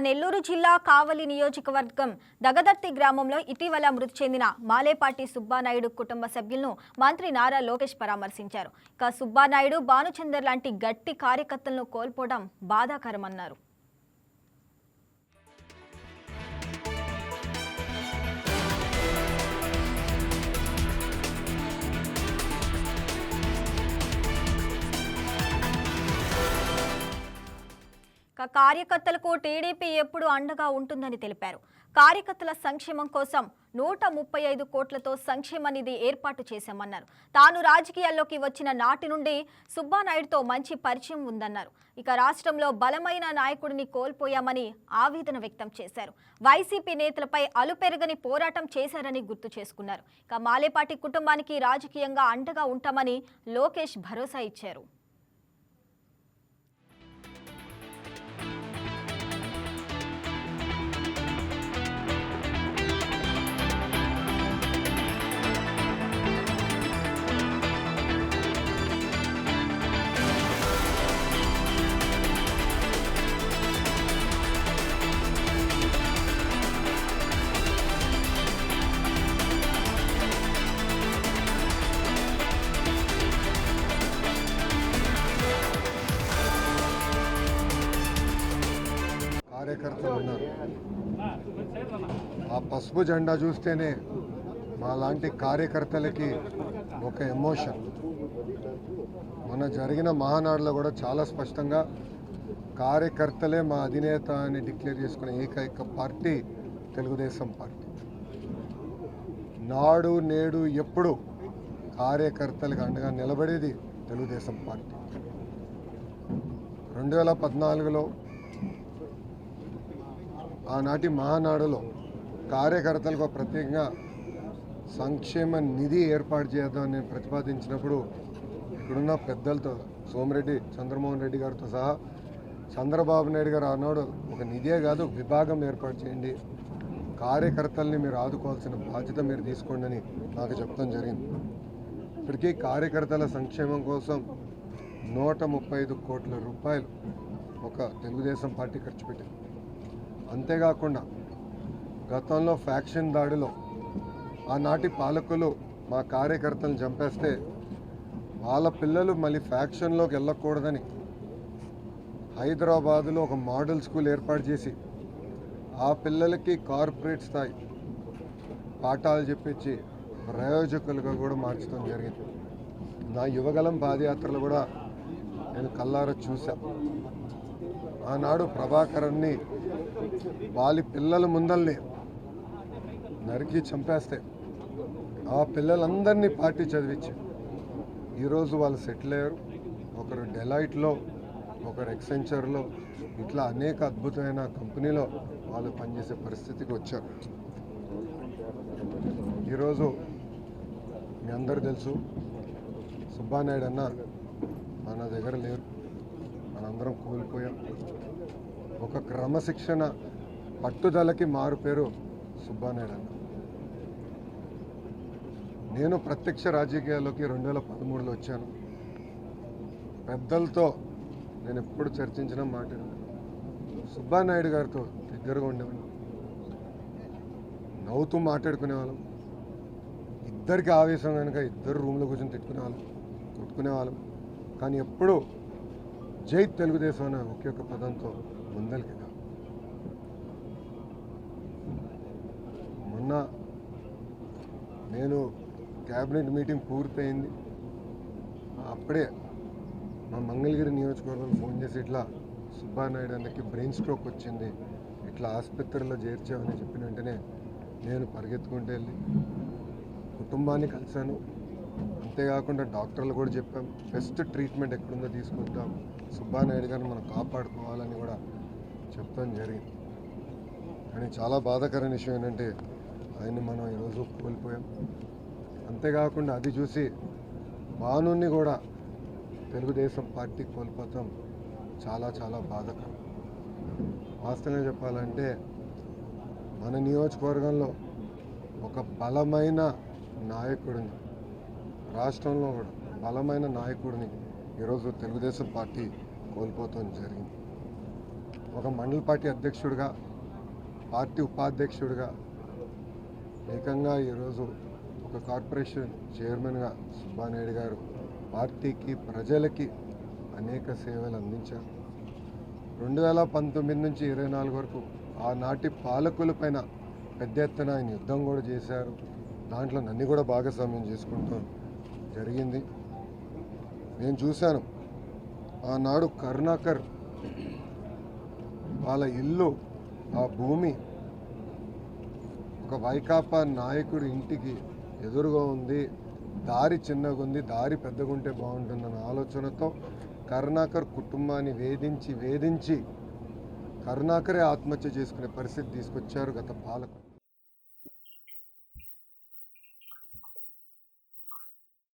నెల్లూరు జిల్లా కావలి నియోజకవర్గం దగదర్తి గ్రామంలో ఇటీవల మృతి చెందిన మాలేపాటి సుబ్బానాయుడు కుటుంబ సభ్యులను మంత్రి నారా లోకేష్ పరామర్శించారు. సుబ్బానాయుడు, భానుచందర్ లాంటి గట్టి కార్యకర్తలను కోల్పోవడం బాధాకరమన్నారు. కార్యకర్తలకు టీడీపీ ఎప్పుడు అండగా ఉంటుందని తెలిపారు. కార్యకర్తల సంక్షేమం కోసం 135 కోట్లతో సంక్షేమ నిధి ఏర్పాటు చేశామన్నారు. తాను రాజకీయాల్లోకి వచ్చిన నాటి నుండి సుబ్బానాయుడుతో మంచి పరిచయం ఉందన్నారు. రాష్ట్రంలో బలమైన నాయకుడిని కోల్పోయామని ఆవేదన వ్యక్తం చేశారు. వైసీపీ నేతలపై అలుపెరగని పోరాటం చేశారని గుర్తు చేసుకున్నారు. మాలేపాటి కుటుంబానికి రాజకీయంగా అండగా ఉంటామని లోకేష్ భరోసా ఇచ్చారు. కార్యకర్తలు ఉన్నారు. ఆ పసుపు జెండా చూస్తేనే మా లాంటి కార్యకర్తలకి ఒక ఎమోషన్. మొన్న జరిగిన మహానాడులో కూడా చాలా స్పష్టంగా కార్యకర్తలే మా అధినేత అని డిక్లేర్ చేసుకునే ఏకైక పార్టీ తెలుగుదేశం పార్టీ. నాడు నేడు ఎప్పుడు కార్యకర్తలకు అండగా నిలబడేది తెలుగుదేశం పార్టీ. 2014లో ఆనాటి మహానాడులో కార్యకర్తలకు ప్రత్యేకంగా సంక్షేమ నిధి ఏర్పాటు చేద్దామని నేను ప్రతిపాదించినప్పుడు ఇక్కడున్న పెద్దలతో సోమిరెడ్డి చంద్రమోహన్ రెడ్డి గారితో సహా చంద్రబాబు నాయుడు గారు ఆనాడు ఒక నిధే కాదు విభాగం ఏర్పాటు చేయండి, కార్యకర్తల్ని మీరు ఆదుకోవాల్సిన బాధ్యత మీరు తీసుకోండి అని నాకు చెప్పడం జరిగింది. ఇప్పటికీ కార్యకర్తల సంక్షేమం కోసం 135 కోట్ల రూపాయలు ఒక తెలుగుదేశం పార్టీ ఖర్చు పెట్టింది. అంతేకాకుండా గతంలో ఫ్యాక్షన్ దాడిలో ఆనాటి పాలకులు మా కార్యకర్తలను చంపేస్తే వాళ్ళ పిల్లలు మళ్ళీ ఫ్యాక్షన్లోకి వెళ్ళకూడదని హైదరాబాదులో ఒక మోడల్ స్కూల్ ఏర్పాటు చేసి ఆ పిల్లలకి కార్పొరేట్ స్థాయి పాఠాలు చెప్పించి ప్రయోజకులుగా కూడా మార్చడం జరిగింది. నా యువగలం పాదయాత్రలు కూడా నేను కల్లారా చూసా. ఆనాడు ప్రభాకరన్ని వాళ్ళ పిల్లల ముందల్ని నరికి చంపేస్తే ఆ పిల్లలందరినీ పార్టీ చదివించి ఈరోజు వాళ్ళు సెటిల్ అయ్యారు. ఒకరు డెలాయిట్లో, ఒకరు ఎక్సెంచర్లో, ఇట్లా అనేక అద్భుతమైన కంపెనీలో వాళ్ళు పనిచేసే పరిస్థితికి వచ్చారు. ఈరోజు మీ అందరూ తెలుసు, సుబ్బానాయుడు అన్న మన దగ్గర లేరు, మనందరం కోల్పోయాం. ఒక క్రమశిక్షణ పట్టుదలకి మారు పేరు సుబ్బానాయుడు అన్న. నేను ప్రత్యక్ష రాజకీయాల్లోకి 2013లో వచ్చాను. పెద్దలతో నేను ఎప్పుడు చర్చించిన మాట సుబ్బానాయుడు గారితో దగ్గరగా ఉండేవాళ్ళం, నవ్వుతూ మాట్లాడుకునేవాళ్ళం. ఇద్దరికి ఆవేశం కనుక ఇద్దరు రూమ్లో కూర్చొని తిట్టుకునేవాళ్ళం, కొట్టుకునేవాళ్ళం. కానీ ఎప్పుడు జై తెలుగుదేశం అనే ఒకే ఒక పదంతో ముందరికి. మొన్న నేను క్యాబినెట్ మీటింగ్ పూర్తయింది, అప్పుడే మా మంగళగిరి నియోజకవర్గంలో ఫోన్ చేసి ఇట్లా సుబ్బానాయుడు అన్నకి బ్రెయిన్ స్ట్రోక్ వచ్చింది, ఇట్లా ఆసుపత్రిలో చేర్చామని చెప్పిన వెంటనే నేను పరిగెత్తుకుంటూ వెళ్ళి కుటుంబాన్ని కలిశాను. అంతేకాకుండా డాక్టర్లు కూడా చెప్పాం, బెస్ట్ ట్రీట్మెంట్ ఎక్కడుందో తీసుకొద్దాం, సుబ్బానాయుడు గారిని మనం కాపాడుకోవాలని కూడా చెప్తాం జరిగింది. కానీ చాలా బాధాకరమైన విషయం ఏంటంటే ఆయన్ని మనం ఈరోజు కోల్పోయాం. అంతేకాకుండా అది చూసి భానుని కూడా తెలుగుదేశం పార్టీ కోల్పోతాం చాలా చాలా బాధాకరం. వాస్తవంగా చెప్పాలంటే మన నియోజకవర్గంలో ఒక బలమైన నాయకుడిని, రాష్ట్రంలో కూడా బలమైన నాయకుడిని ఈరోజు తెలుగుదేశం పార్టీ కోల్పోవడం జరిగింది. ఒక మండల పార్టీ అధ్యక్షుడిగా, పార్టీ ఉపాధ్యక్షుడిగా, ఏకంగా ఈరోజు ఒక కార్పొరేషన్ చైర్మన్గా సుబ్బానాయుడు గారు పార్టీకి, ప్రజలకి అనేక సేవలు అందించారు. 2019 నుంచి 24 వరకు ఆనాటి పాలకులపైన పెద్ద ఎత్తున ఆయన యుద్ధం కూడా చేశారు. దాంట్లో నన్ను కూడా భాగస్వామ్యం చేసుకుంటూ జరిగింది. నేను చూశాను ఆనాడు కరుణాకర్ వాళ్ళ ఇల్లు, ఆ భూమి ఒక వైకాపా నాయకుడి ఇంటికి ఎదురుగా ఉంది, దారి చిన్నగా ఉంది, దారి పెద్దగా ఉంటే బాగుంటుందన్న ఆలోచనతో కరుణాకర్ కుటుంబాన్ని వేధించి కరుణాకరే ఆత్మహత్య చేసుకునే పరిస్థితి తీసుకొచ్చారు గత పాలకులు.